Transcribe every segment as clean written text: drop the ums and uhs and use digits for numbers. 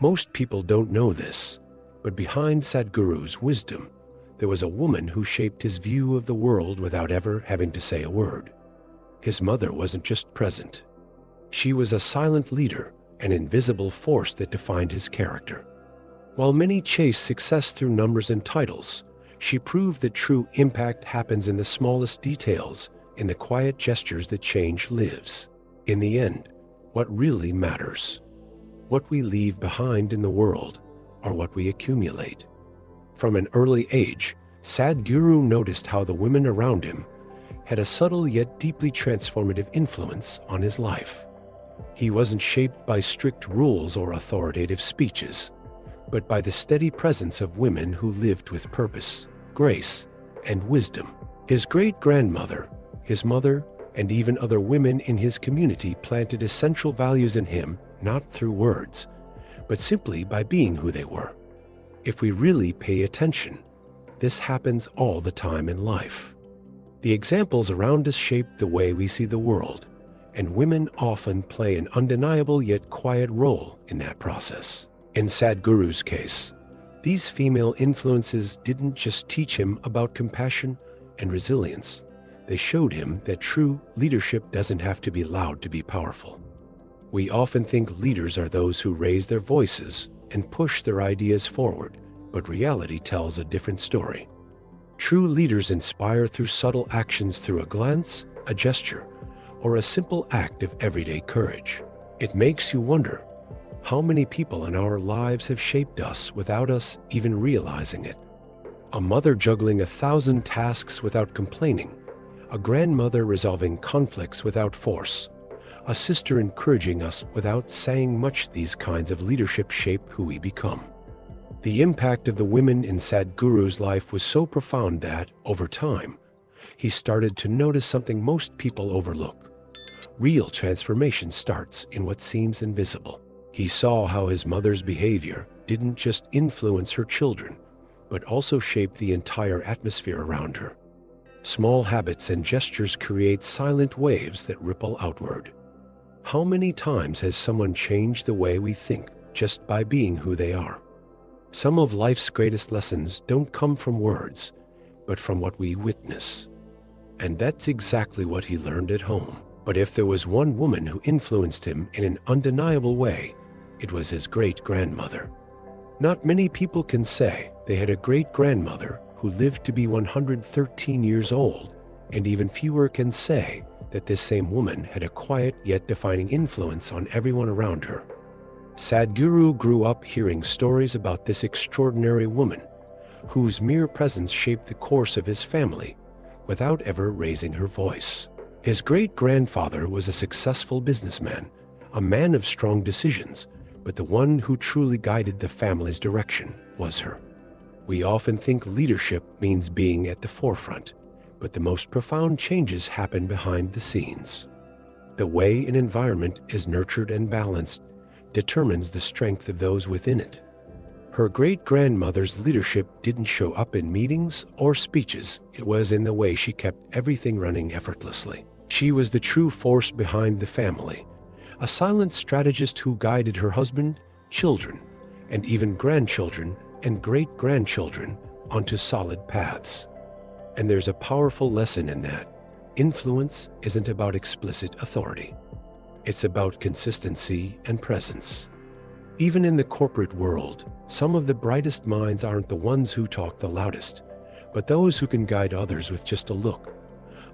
Most people don't know this, but behind Sadhguru's wisdom, there was a woman who shaped his view of the world without ever having to say a word. His mother wasn't just present. She was a silent leader, an invisible force that defined his character. While many chase success through numbers and titles, she proved that true impact happens in the smallest details, in the quiet gestures that change lives. In the end, what really matters, what we leave behind in the world, or what we accumulate. From an early age, Sadhguru noticed how the women around him had a subtle yet deeply transformative influence on his life. He wasn't shaped by strict rules or authoritative speeches, but by the steady presence of women who lived with purpose, grace, and wisdom. His great-grandmother, his mother, and even other women in his community planted essential values in him, not through words, but simply by being who they were. If we really pay attention, this happens all the time in life. The examples around us shape the way we see the world, and women often play an undeniable yet quiet role in that process. In Sadhguru's case, these female influences didn't just teach him about compassion and resilience. They showed him that true leadership doesn't have to be loud to be powerful. We often think leaders are those who raise their voices and push their ideas forward, but reality tells a different story. True leaders inspire through subtle actions, through a glance, a gesture, or a simple act of everyday courage. It makes you wonder, how many people in our lives have shaped us without us even realizing it? A mother juggling 1,000 tasks without complaining, a grandmother resolving conflicts without force, a sister encouraging us without saying much. These kinds of leadership shape who we become. The impact of the women in Sadhguru's life was so profound that, over time, he started to notice something most people overlook. Real transformation starts in what seems invisible. He saw how his mother's behavior didn't just influence her children, but also shaped the entire atmosphere around her. Small habits and gestures create silent waves that ripple outward. How many times has someone changed the way we think just by being who they are? Some of life's greatest lessons don't come from words, but from what we witness. And that's exactly what he learned at home. But if there was one woman who influenced him in an undeniable way, it was his great-grandmother. Not many people can say they had a great-grandmother who lived to be 113 years old, and even fewer can say that this same woman had a quiet yet defining influence on everyone around her. Sadhguru grew up hearing stories about this extraordinary woman, whose mere presence shaped the course of his family without ever raising her voice. His great-grandfather was a successful businessman, a man of strong decisions, but the one who truly guided the family's direction was her. We often think leadership means being at the forefront, but the most profound changes happen behind the scenes. The way an environment is nurtured and balanced determines the strength of those within it. Her great-grandmother's leadership didn't show up in meetings or speeches. It was in the way she kept everything running effortlessly. She was the true force behind the family, a silent strategist who guided her husband, children, and even grandchildren and great-grandchildren onto solid paths. And there's a powerful lesson in that. Influence isn't about explicit authority. It's about consistency and presence. Even in the corporate world, some of the brightest minds aren't the ones who talk the loudest, but those who can guide others with just a look,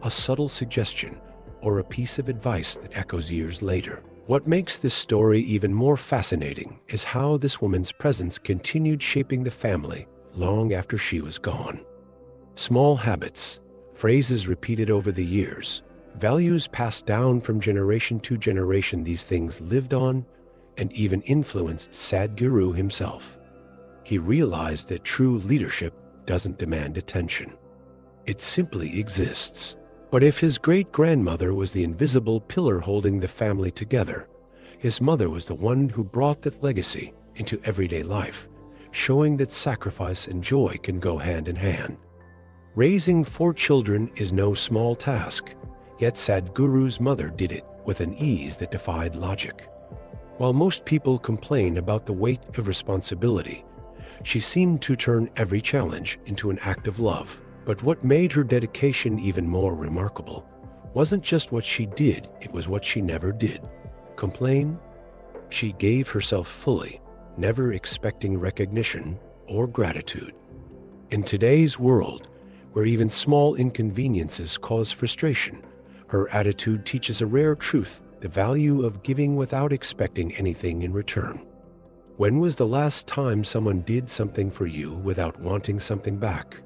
a subtle suggestion, or a piece of advice that echoes years later. What makes this story even more fascinating is how this woman's presence continued shaping the family long after she was gone. Small habits, phrases repeated over the years, values passed down from generation to generation, these things lived on and even influenced Sadhguru himself. He realized that true leadership doesn't demand attention. It simply exists. But if his great-grandmother was the invisible pillar holding the family together, his mother was the one who brought that legacy into everyday life, showing that sacrifice and joy can go hand in hand. Raising 4 children is no small task, yet Sadhguru's mother did it with an ease that defied logic. While most people complain about the weight of responsibility, she seemed to turn every challenge into an act of love. But what made her dedication even more remarkable wasn't just what she did, it was what she never did. Complain? She gave herself fully, never expecting recognition or gratitude. In today's world, where even small inconveniences cause frustration, her attitude teaches a rare truth: the value of giving without expecting anything in return. When was the last time someone did something for you without wanting something back?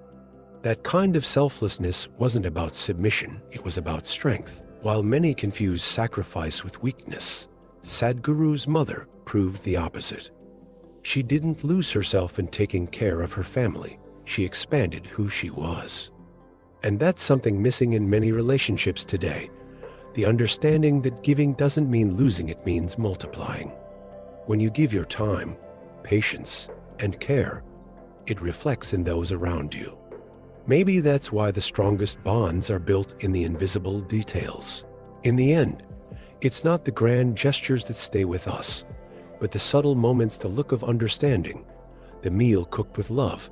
That kind of selflessness wasn't about submission, it was about strength. While many confuse sacrifice with weakness, Sadhguru's mother proved the opposite. She didn't lose herself in taking care of her family. She expanded who she was. And that's something missing in many relationships today. The understanding that giving doesn't mean losing, it means multiplying. When you give your time, patience, and care, it reflects in those around you. Maybe that's why the strongest bonds are built in the invisible details. In the end, it's not the grand gestures that stay with us, but the subtle moments, the look of understanding, the meal cooked with love,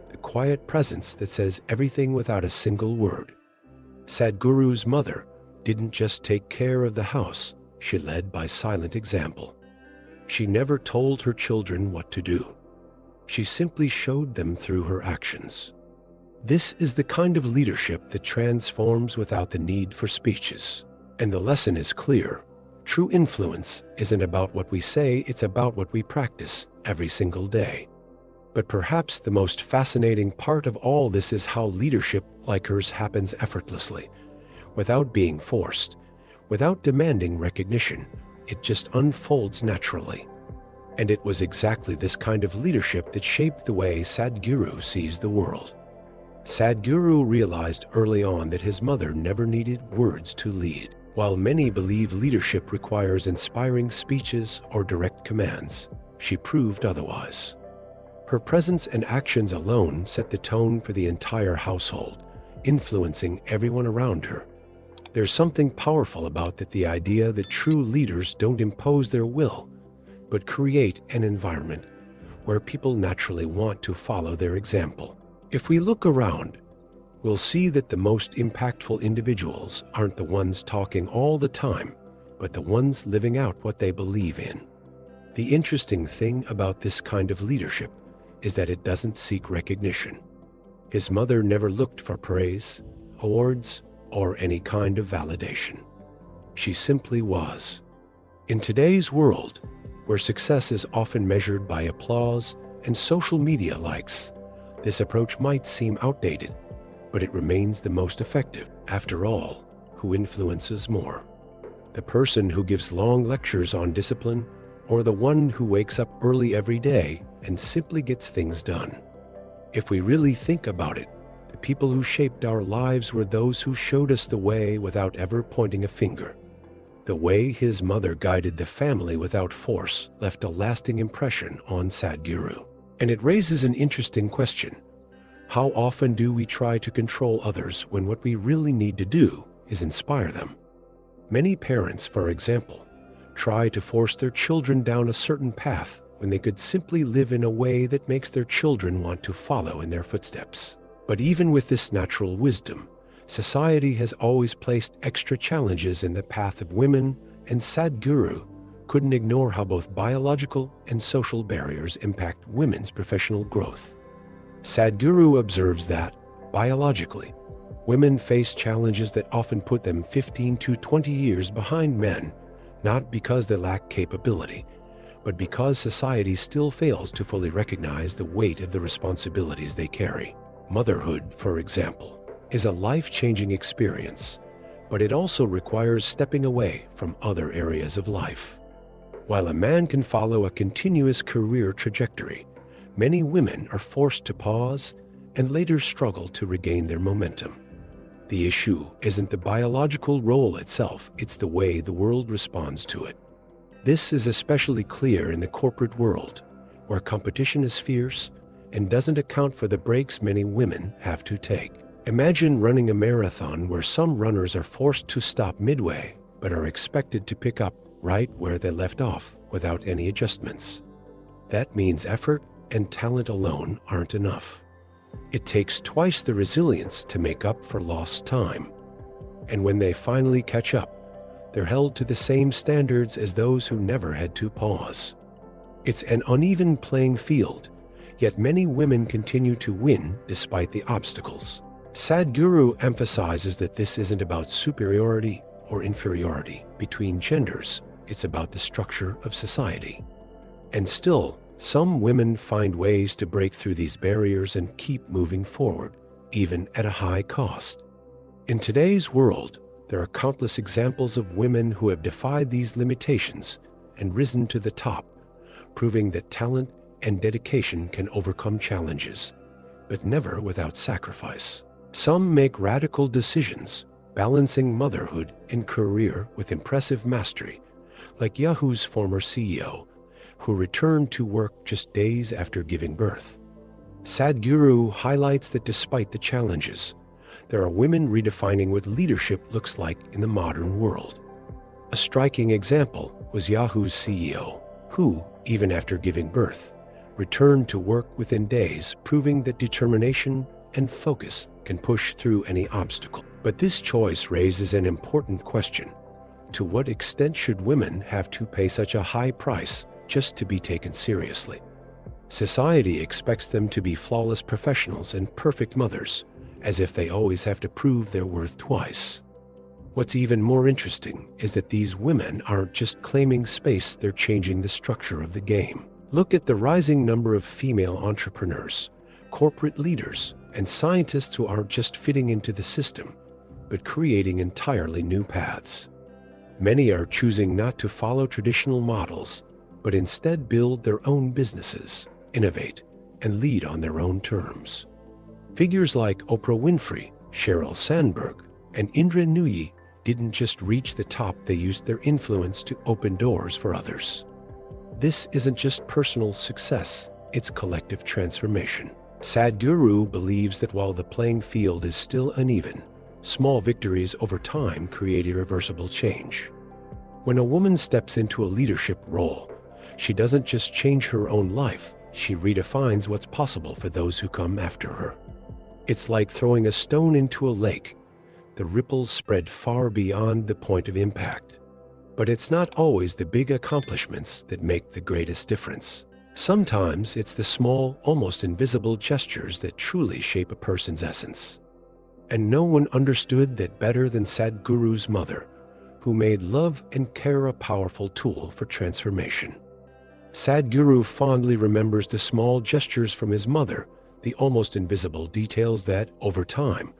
the quiet presence that says everything without a single word. Sadhguru's mother didn't just take care of the house, she led by silent example. She never told her children what to do. She simply showed them through her actions. This is the kind of leadership that transforms without the need for speeches. And the lesson is clear. True influence isn't about what we say, it's about what we practice every single day. But perhaps the most fascinating part of all this is how leadership like hers happens effortlessly, without being forced, without demanding recognition. It just unfolds naturally. And it was exactly this kind of leadership that shaped the way Sadhguru sees the world. Sadhguru realized early on that his mother never needed words to lead. While many believe leadership requires inspiring speeches or direct commands, she proved otherwise. Her presence and actions alone set the tone for the entire household, influencing everyone around her. There's something powerful about that, the idea that true leaders don't impose their will, but create an environment where people naturally want to follow their example. If we look around, we'll see that the most impactful individuals aren't the ones talking all the time, but the ones living out what they believe in. The interesting thing about this kind of leadership is that it doesn't seek recognition. His mother never looked for praise, awards, or any kind of validation. She simply was. In today's world, where success is often measured by applause and social media likes, this approach might seem outdated, but it remains the most effective. After all, who influences more? The person who gives long lectures on discipline, or the one who wakes up early every day and simply gets things done? If we really think about it, the people who shaped our lives were those who showed us the way without ever pointing a finger. The way his mother guided the family without force left a lasting impression on Sadhguru. And it raises an interesting question. How often do we try to control others when what we really need to do is inspire them? Many parents, for example, try to force their children down a certain path when they could simply live in a way that makes their children want to follow in their footsteps. But even with this natural wisdom, society has always placed extra challenges in the path of women, and Sadhguru couldn't ignore how both biological and social barriers impact women's professional growth. Sadhguru observes that, biologically, women face challenges that often put them 15 to 20 years behind men, not because they lack capability, but because society still fails to fully recognize the weight of the responsibilities they carry. Motherhood, for example, is a life-changing experience, but it also requires stepping away from other areas of life. While a man can follow a continuous career trajectory, many women are forced to pause and later struggle to regain their momentum. The issue isn't the biological role itself, it's the way the world responds to it. This is especially clear in the corporate world, where competition is fierce and doesn't account for the breaks many women have to take. Imagine running a marathon where some runners are forced to stop midway, but are expected to pick up right where they left off without any adjustments. That means effort and talent alone aren't enough. It takes twice the resilience to make up for lost time. And when they finally catch up, they're held to the same standards as those who never had to pause. It's an uneven playing field, yet many women continue to win despite the obstacles. Sadhguru emphasizes that this isn't about superiority or inferiority between genders, it's about the structure of society. And still, some women find ways to break through these barriers and keep moving forward, even at a high cost. In today's world, there are countless examples of women who have defied these limitations and risen to the top, proving that talent and dedication can overcome challenges, but never without sacrifice. Some make radical decisions, balancing motherhood and career with impressive mastery, like Yahoo's former CEO, who returned to work just days after giving birth. Sadhguru highlights that despite the challenges, there are women redefining what leadership looks like in the modern world. A striking example was Yahoo's CEO, who, even after giving birth, returned to work within days, proving that determination and focus can push through any obstacle. But this choice raises an important question. To what extent should women have to pay such a high price just to be taken seriously? Society expects them to be flawless professionals and perfect mothers, as if they always have to prove their worth twice. What's even more interesting is that these women aren't just claiming space, they're changing the structure of the game. Look at the rising number of female entrepreneurs, corporate leaders, and scientists who aren't just fitting into the system, but creating entirely new paths. Many are choosing not to follow traditional models, but instead build their own businesses, innovate, and lead on their own terms. Figures like Oprah Winfrey, Sheryl Sandberg, and Indra Nooyi didn't just reach the top, they used their influence to open doors for others. This isn't just personal success, it's collective transformation. Sadhguru believes that while the playing field is still uneven, small victories over time create irreversible change. When a woman steps into a leadership role, she doesn't just change her own life, she redefines what's possible for those who come after her. It's like throwing a stone into a lake. The ripples spread far beyond the point of impact. But it's not always the big accomplishments that make the greatest difference. Sometimes it's the small, almost invisible gestures that truly shape a person's essence. And no one understood that better than Sadhguru's mother, who made love and care a powerful tool for transformation. Sadhguru fondly remembers the small gestures from his mother, the almost invisible details that, over time,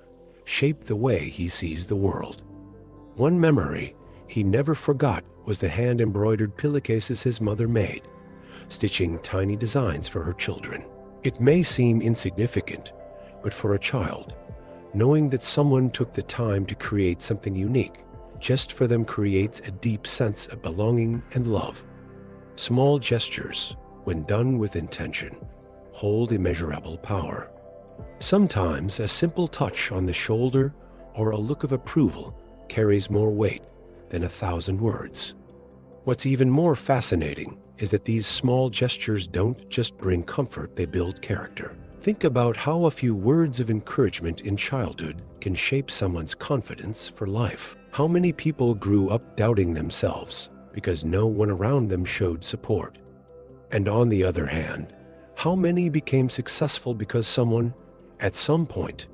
shape the way he sees the world. One memory he never forgot was the hand-embroidered pillowcases his mother made, stitching tiny designs for her children. It may seem insignificant, but for a child, knowing that someone took the time to create something unique just for them creates a deep sense of belonging and love. Small gestures, when done with intention, hold immeasurable power. Sometimes a simple touch on the shoulder or a look of approval carries more weight than 1,000 words. What's even more fascinating is that these small gestures don't just bring comfort, they build character. Think about how a few words of encouragement in childhood can shape someone's confidence for life. How many people grew up doubting themselves because no one around them showed support? And on the other hand, how many became successful because someone, at some point,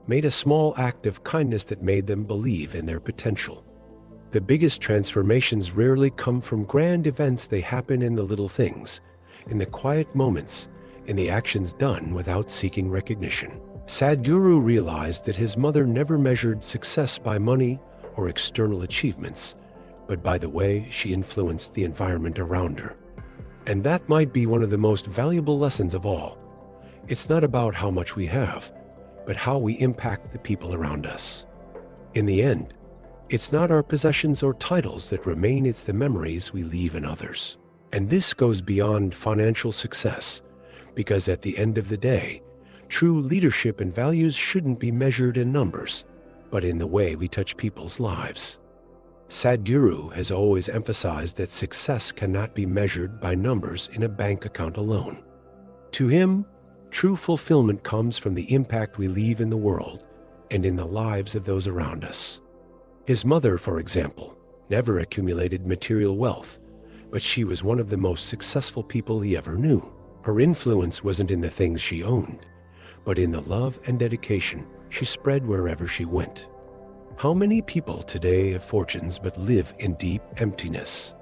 made a small act of kindness that made them believe in their potential? The biggest transformations rarely come from grand events, they happen in the little things, in the quiet moments, in the actions done without seeking recognition. Sadhguru realized that his mother never measured success by money or external achievements, but by the way she influenced the environment around her. And that might be one of the most valuable lessons of all. It's not about how much we have, but how we impact the people around us. In the end, it's not our possessions or titles that remain, it's the memories we leave in others. And this goes beyond financial success, because at the end of the day, true leadership and values shouldn't be measured in numbers, but in the way we touch people's lives. Sadhguru has always emphasized that success cannot be measured by numbers in a bank account alone. To him, true fulfillment comes from the impact we leave in the world and in the lives of those around us. His mother, for example, never accumulated material wealth, but she was one of the most successful people he ever knew. Her influence wasn't in the things she owned, but in the love and dedication she spread wherever she went. How many people today have fortunes but live in deep emptiness?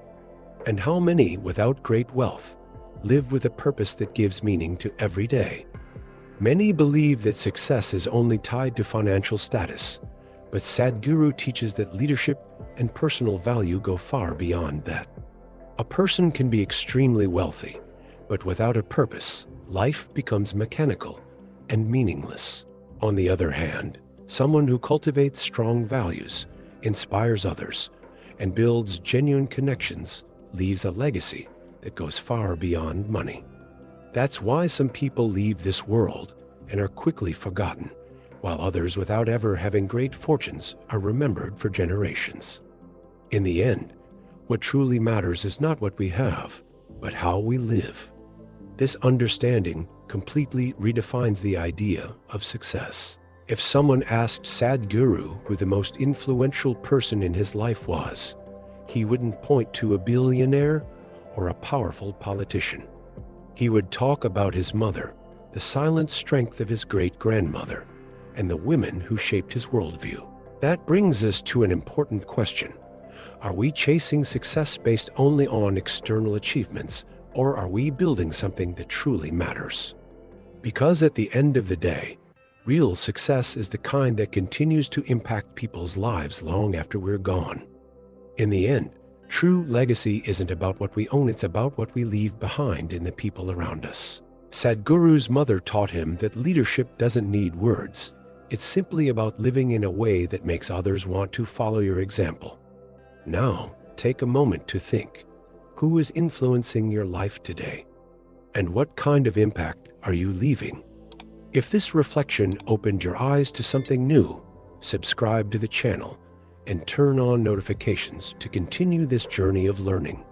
And how many, without great wealth, live with a purpose that gives meaning to every day? Many believe that success is only tied to financial status, but Sadhguru teaches that leadership and personal value go far beyond that. A person can be extremely wealthy, but without a purpose, life becomes mechanical and meaningless. On the other hand, someone who cultivates strong values, inspires others, and builds genuine connections leaves a legacy that goes far beyond money. That's why some people leave this world and are quickly forgotten, while others without ever having great fortunes are remembered for generations. In the end, what truly matters is not what we have, but how we live. This understanding completely redefines the idea of success. If someone asked Sadhguru who the most influential person in his life was, he wouldn't point to a billionaire or a powerful politician. He would talk about his mother, the silent strength of his great-grandmother, and the women who shaped his worldview. That brings us to an important question. Are we chasing success based only on external achievements, or are we building something that truly matters? Because at the end of the day, real success is the kind that continues to impact people's lives long after we're gone. In the end, true legacy isn't about what we own, it's about what we leave behind in the people around us. Sadhguru's mother taught him that leadership doesn't need words. It's simply about living in a way that makes others want to follow your example. Now, take a moment to think. Who is influencing your life today? And what kind of impact are you leaving? If this reflection opened your eyes to something new, subscribe to the channel and turn on notifications to continue this journey of learning.